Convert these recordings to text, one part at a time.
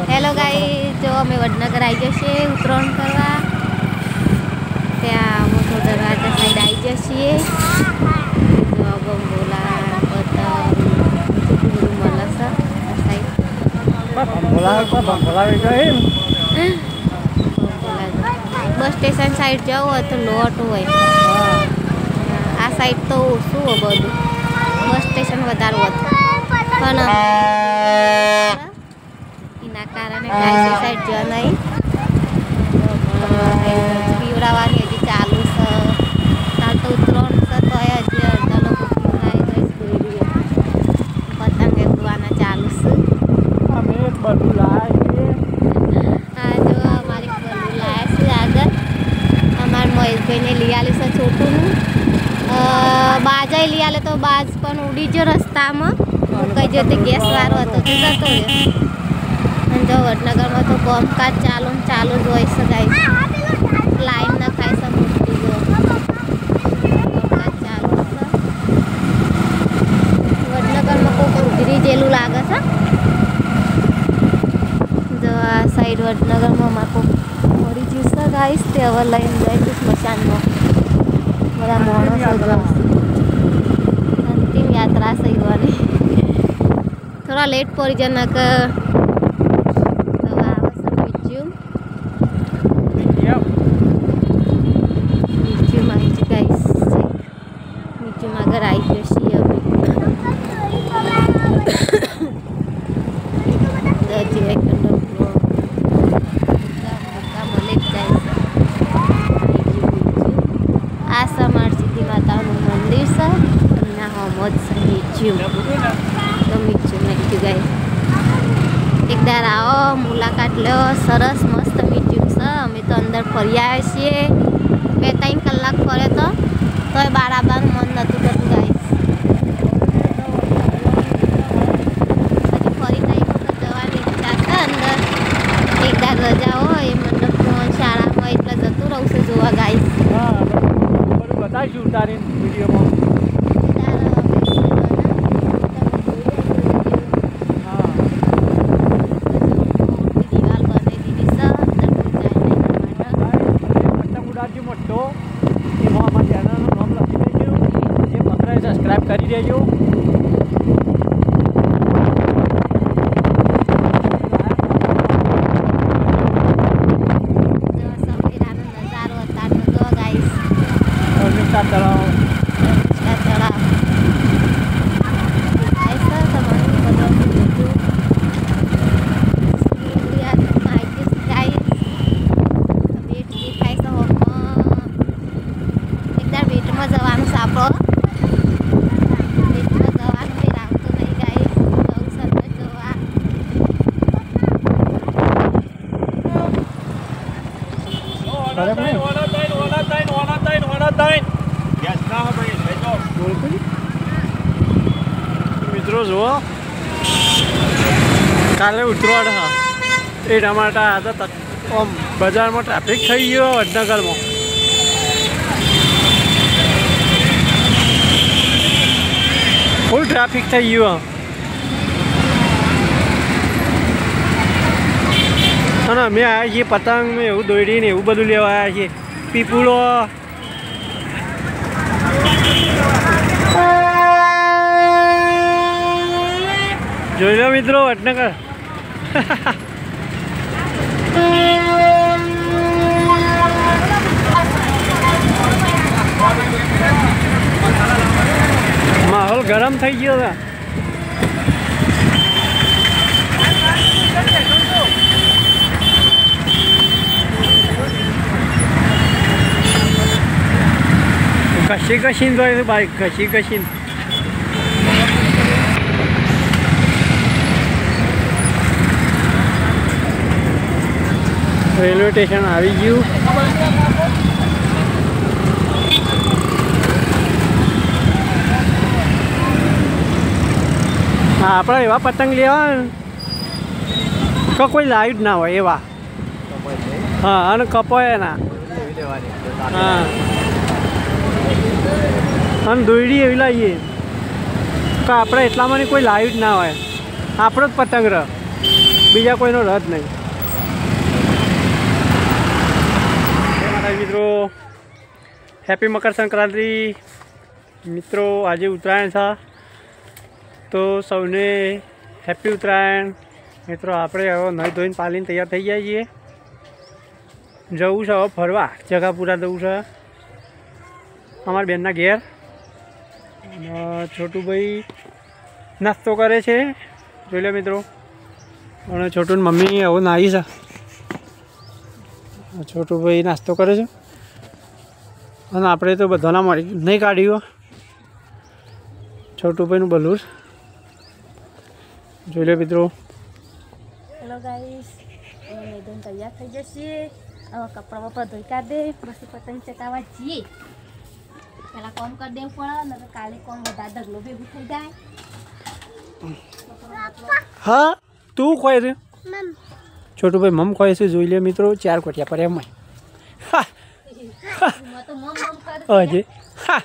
Hello guys, जो अमे वडनगर आई जशे उतराण करवा त्या मोटो दरवाजा साइड आई जशे जो बंबोला पतंग બધું મળે છે સાઈડ બસ સ્ટેશન સાઈડ જાવ હોય તો લોટ હોય આ સાઈડ તો ઓછું હોય બધું બસ સ્ટેશન વધારે હોય પણ એના કારણે ગાય સાઈડ જવા નહીં પીવડાવવાની હજી ચાલુ છે કાલ તો ઉતરણ છે તો હજી અડધા લોકો પીવડાવી ગઈ પતંગ ઉડવાના ચાલુ છે અમે એક બધું લાવીએ હા જો અમારી બધું લાવ્યા છે આગળ અમારા મહેશભાઈને લઈ આલ્યું છે છોટુંનું બાજાઈ લઈ આલે તો બાજ પણ ઉડી ગયો રસ્તામાં કઈ જતી ગેસવાળો હતો તો જતો રહ્યો અને જો વડનગરમાં તો કામકાજ ચાલુ જ હોય છે ગાઈસ લાઈન ન ખાય છે મોટી જો કામકાજ ચાલુ છે વડનગરમાં કોઈ ઉઘરી જેલું લાગે છે જો આ સાઈડ વડનગરમાં અમારે કોઈ મરી ગયું છે ગાઈસ તે હવે લઈને જાય સ્મશાનમાં બધા માણસો અંતિમ યાત્રા છે યુવાની થોડા લેટ પડી જાય કે આગળ આવી જશે હવે આ સમાર સીધી માતાનું મંદિર છે એના હોમજ છે મ્યુઝિયમ તો મ્યુઝિયમ ગાય એકદાર આવો મુલાકાત લો સરસ મસ્ત મ્યુઝિયમ છે અમે તો અંદર ફરી આવ્યા છીએ 2-3 કલાક ફરે તો તોય બારાબાર મન નહોતું થતું ગાઈસ હજી ફરી નહીં વખત જવાની ઈચ્છા છે અંદર એકદાર રજા હોય એ મંડપમાં શાળામાં એટલે જતું રહું છું જોવા ગાઈસ બતાવીશું તારી વિડીયોમાં સબસ્ક્રાઇબ કરી દેજો જવાનું સાપડો મિત્રો જુઓ કાલે ઉતરવાડ હા એટલા માટે હતા આમ બજારમાં ટ્રાફિક થઈ ગયો વડનગરમાં ફૂલ ટ્રાફિક થઈ ગયું અને અમે આવ્યા છીએ પતંગ એવું દોડીને એવું બધું લેવા આવ્યા છીએ પીપુડો જોઈ લો મિત્રો વડનગર માહોલ ગરમ થઈ ગયો છે ઘસી જોઈએ છે બાઈક ઘસી રેલવે સ્ટેશન આવી ગયું હા આપણે એવા પતંગ લેવા કોઈ લાઈટ ના હોય એવા હા અને કપાય ના હા અને દોયડી એવી લાવીએ કે આપણે એટલામાં કોઈ લાઈટ ના હોય આપણો જ પતંગ રહ બીજા કોઈનો રદ નહીં. મારા મિત્રો હેપી મકર સંક્રાંતિ. મિત્રો આજે ઉત્તરાયણ છે તો સૌને હેપી ઉત્તરાયણ. મિત્રો આપણે હવે નહીં ધોઈને પાલીને તૈયાર થઈ જાય છીએ. જવું છે હવે ફરવા, જગાપુરા જવું છે અમારા બેનના ઘેર. છોટુભાઈ નાસ્તો કરે છે, જોઈ લો મિત્રો. અને છોટુની મમ્મી હવે નાહી છે. છોટુભાઈ નાસ્તો કરે છે અને આપણે તો બધાના મળી નહીં કાઢ્યું. છોટુભાઈનું બલૂર જોઈ લો મિત્રો. હેલો ગાઈસ, મેદન તૈયાર થઈ જશે. હવે કપડાં બપડા ધોઈ કાઢ દે, પછી પતંગ ચગાવવા જઈએ. પેલા કોમ કરી દેવું પડે ને કાલે કોમ વધારે ઢગલો ભેગું થઈ જાય. હા તું ખોય છે છોટુભાઈ, મમ ખોય છે. જોઈ લે મિત્રો, 4 કોટિયા પર એમ હા તો મમ કર હજી હા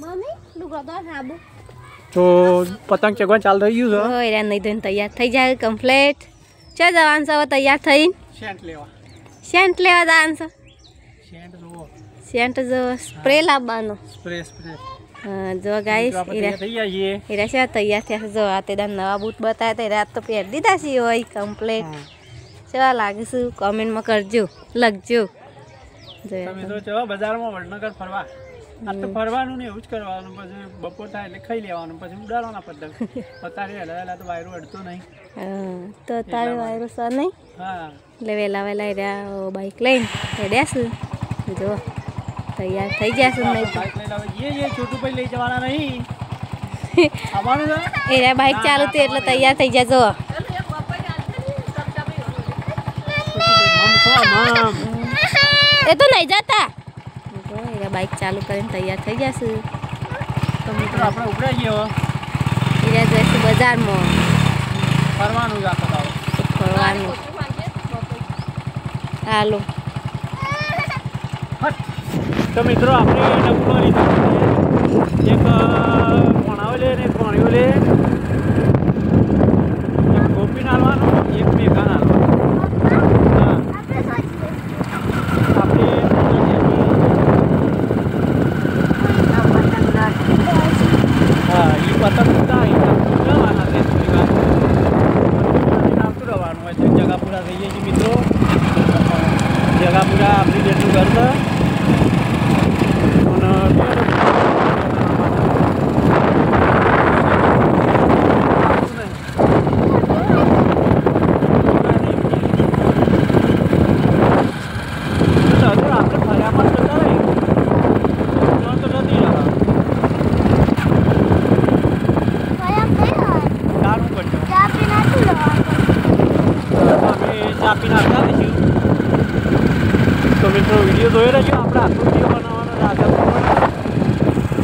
મમ્મી લુગડો દો હાબુ. તો પતંગ ચગવા ચાલુ થઈ ગયું છે. હોય નહીં ધોઈને તૈયાર થઈ જાય કમ્પ્લીટ. ચો જવાનું છે હવે તૈયાર થઈને? સેન્ટ લેવા. સેન્ટ લેવા જવાનું છે. સેન્ટ જુઓ, સેન્ટ જો સ્પ્રે લાવવાનો. Spray spray. હા જો ગાઈસ, થઈ જાય છીએ. એરા છે તૈયાર થયા. જો આ તે નવા બૂટ બતાવ્યા તે રાત તો પહેરી દીધા છે હોય કમ્પ્લીટ. કેવા લાગીશું કોમેન્ટમાં કરજો, લખજો. તમે તો ચલો બજારમાં વડનગર ફરવા. આ તો ફરવાનું ને એવું જ કરવાનું. પછી બપોર થાય એટલે ખાઈ લેવાનું, પછી ઉડાડવાના પતંગ. અત્યારે હલાવેલા તો વાયરો અડતો નહીં. હા તો તારે વાયરો સર નહીં. હા એટલે વહેલા વહેલા રહ્યા બાઇક લઈને હેડ્યાશું. જો તૈયાર થઈ જશું. નહીં બાઇક લઈને આવે જે છોટુભાઈ લઈ જવાના નહીં. આવવાનું છે એરા બાઇક ચાલુ હતી એટલે તૈયાર થઈ જાય. જો એ તો નહીં જતા. એરા બાઇક ચાલુ કરીને તૈયાર થઈ જશે. તો મિત્રો આપણે ઉપડાઈ ગયો. એરા જઈશું બજારમાં ફરવાનું જ આખો દાડો. ફરવાનું. હાલો તો મિત્રો આપણે ડબ્બો લીધો. એક ભણાવે લે ને એક ભણ્યો લે. એક ગોપી નાલવાનો, એક મેઘા નાલવાનો. હા આપણે હા એ પતંગ ઉડતા ઉડવાના છે. થોડી વાર આવતું રહેવાનું હોય છે. જગાપુરા થઈએ છીએ મિત્રો. જગાપુરા આપણી જેટલું ઘર છે. તો મિત્રો વિડીયો જોઈ રહેજો. આપણે આખો વિડીયો બનાવવાનો રાજા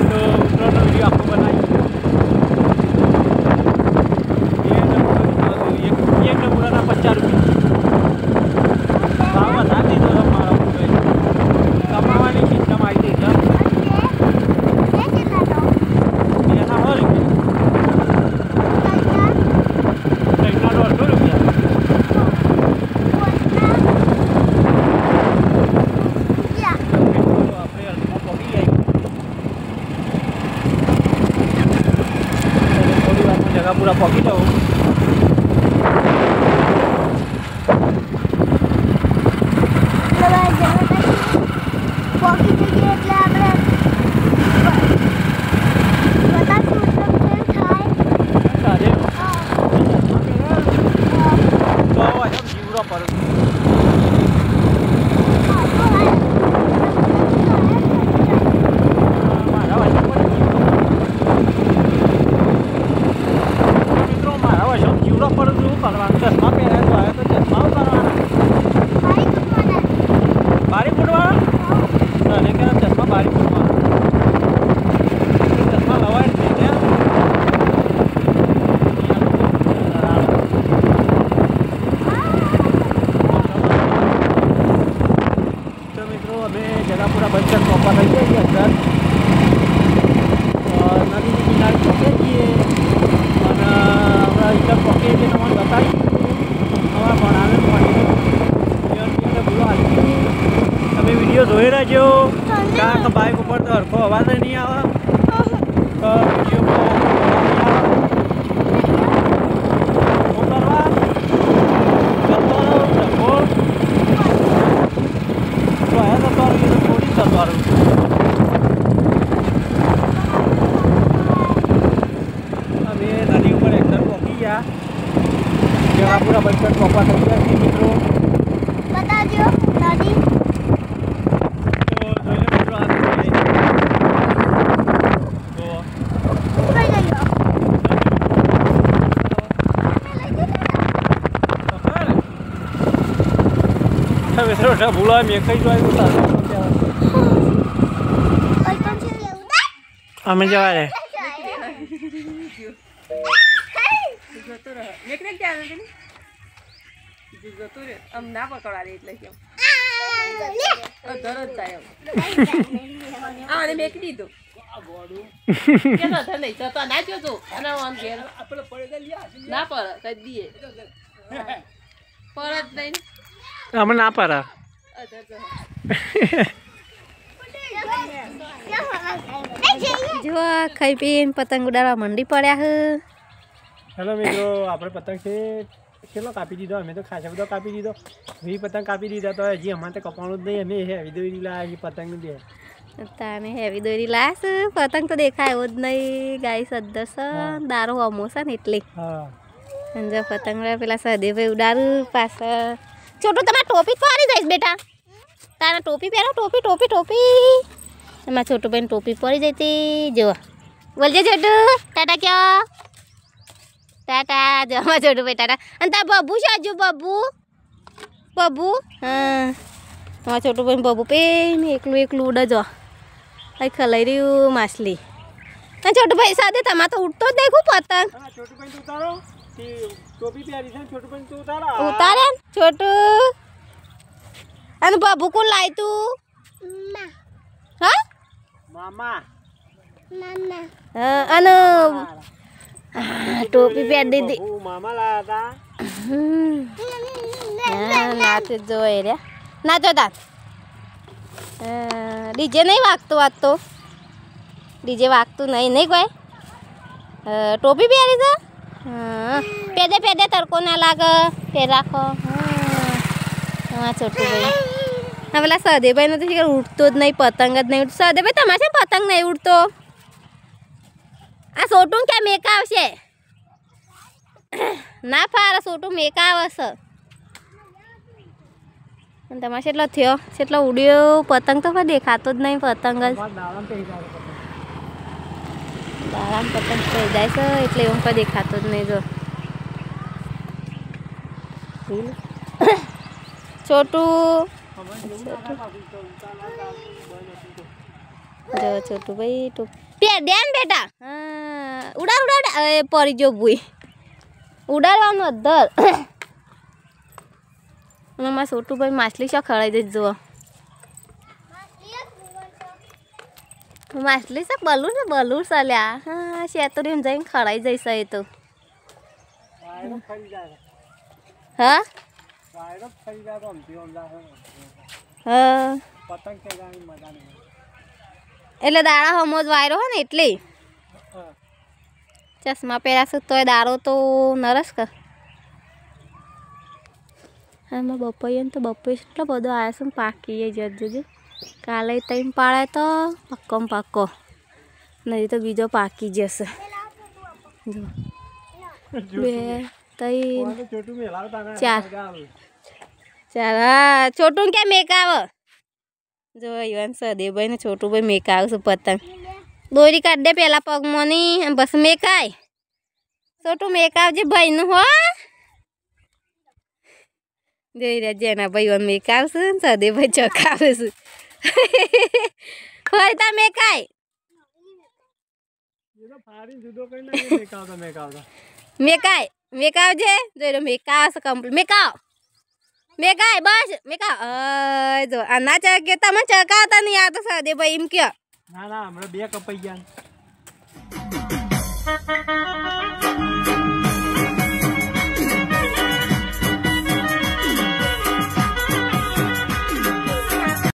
તો ઉત્તરાયણનો વિડીયો આખો બનાવીશું. એક નમૂનાના 50 રૂપિયા ભાવ વધારે દીધો છે મારા ભાઈ. કમાવાની સિસ્ટમ આવી ગઈ છે. એના 100 રૂપિયા, એના 150 રૂપિયા. પૂરા પહોંચી જાઓ. જગાપુરા બસ સ્ટેન્ડ પહોંચવા થઈ જાય છીએ અંદર. નદીની કિનારે પહોંચીએ છીએ અને કે બાઇક ઉપર તો હરખો અવાજ નહીં આવે તો વિડીયોમાં અમે નદી ઉપર એકદમ પહોંચી ગયા જગાપુરા બસ સ્ટેન્ડ પપ્પા થઈ ગયા છે મિત્રો બતાજો દાદી તો જોઈ લો મિત્રો આ તો કઈ ગયો મિત્રો ભૂલો મેં કઈ જોયું અમે જવા રે ના પકડવા દે એટલે કેમ ધરત થાય આને મેકી દીધું નહીં તો ના જોતો અને આમ ઘેર ના પર કઈ દીએ પરત નહીં અમે ના પારા જો ખાઈ પીને પતંગ ઉડાડવા મંડી પડ્યા હે હેલો મિત્રો આપણે પતંગ છે કેટલો કાપી દીધો અમે તો ખાસા બધો કાપી દીધો 20 પતંગ કાપી દીધા તો હજી અમારે તો કપાણું જ નહીં અમે હેવી દોરી લાવી પતંગ દે તાને હેવી દોરી લાશ પતંગ તો દેખાય એવો જ નહીં ગાય સદ્દસ દારો અમો છે ને એટલે હા જો પતંગ પેલા સદેભાઈ ઉડાડું પાછળ છોટું તમારે ટોપી પહેરી જઈશ બેટા તારા ટોપી પહેરો ટોપી ટોપી ટોપી એમાં છોટું બેન ટોપી પહેરી જતી જો બોલજે છોટું ટાટા ક્યાં ટાટા જો અમાર છોટું ભાઈ ટાટા અને તાર બબુ છે હજુ બબુ બબુ હા અમાર છોટું ભાઈ બબુ પેન એકલું એકલું ઉડે જો અહીં ખલાઈ રહ્યું માછલી અને છોટું ભાઈ સાથે તમારે તો ઉડતો જ દેખું પતંગ છોટું ભાઈ ઉતારો ટોપી પહેરી છે છોટું ભાઈ તું ઉતારો ઉતારે છોટું અને બાબુ કોણ લાય તું હા મામા અને ટોપી પહેરી દીધી મામા લાયા હા નાચે જોઈ રે નાચો તાર ડીજે નહીં વાગતું વાગતો ડીજે વાગતું નહીં નહીં કોઈ ટોપી પહેરી છે પેદે પેદે તડકો ના લાગે પેર રાખો હા છોટું ભાઈ હા પેલા સદેભાઈ નો તો ઉડતો જ નહીં પતંગ જ નહીં ઉડતો સદેભાઈ તમારે છે પતંગ નહીં ઉડતો આ છોટું ક્યાં મેકા આવશે ના ફાર છોટું મેકા આવશે તમારે કેટલો થયો કેટલો ઉડ્યો પતંગ તો પણ દેખાતો જ નહીં પતંગ જ દારામ પતંગ થઈ જાય છે એટલે એવું પણ દેખાતો જ નહીં જો છોટું જો છોટું ભાઈ તું પેર દે ને બેટા હા ઉડાડ ઉડાડ એ પડી જો ભૂઈ ઉડાડવાનું અધર મારા છોટું ભાઈ માછલી શા ખળાઈ દે જો માછલી છે બલૂર ને બલૂર ચાલ્યા હા શેતરી જઈને ખળાઈ જઈશ એ તો હા હા એટલે દાડા હમો જ વાયરો હોય ને એટલે ચશ્મા પહેરાશે તોય દાડો તો નરસ કર એમાં બપોઈ તો બપોઈ એટલો બધો આવ્યો છે પાકી જજો કાલે તૈમ પાડે તો પક્કો પાક્કો નહીં તો બીજો પાકી જશે બે ત્રણ ચાર ચાર હા છોટું ક્યાં મેકાવ જો યુવાન સદેભાઈ ને છોટું ભાઈ મેકાવ છે પતંગ દોરી કાઢ દે પેલા પગમાંની બસ મેકાય છોટું મેકાવજે ભાઈનું હો જોઈ રહ્યા જેના ભાઈઓ મેકાવશે ને સદેભાઈ ચકાવે છે ફરી તા મેકાય મેકાય મેકાવજે જોઈ રહ્યો મેકાવશે કમ્પ્લીટ મેકાવ મેકાય બસ મેકાવ જો આ ના ચકે તમે ચકાવતા નહીં આ તો સદેભાઈ એમ કયો ના ના હમણાં 2 કપાઈ ગયા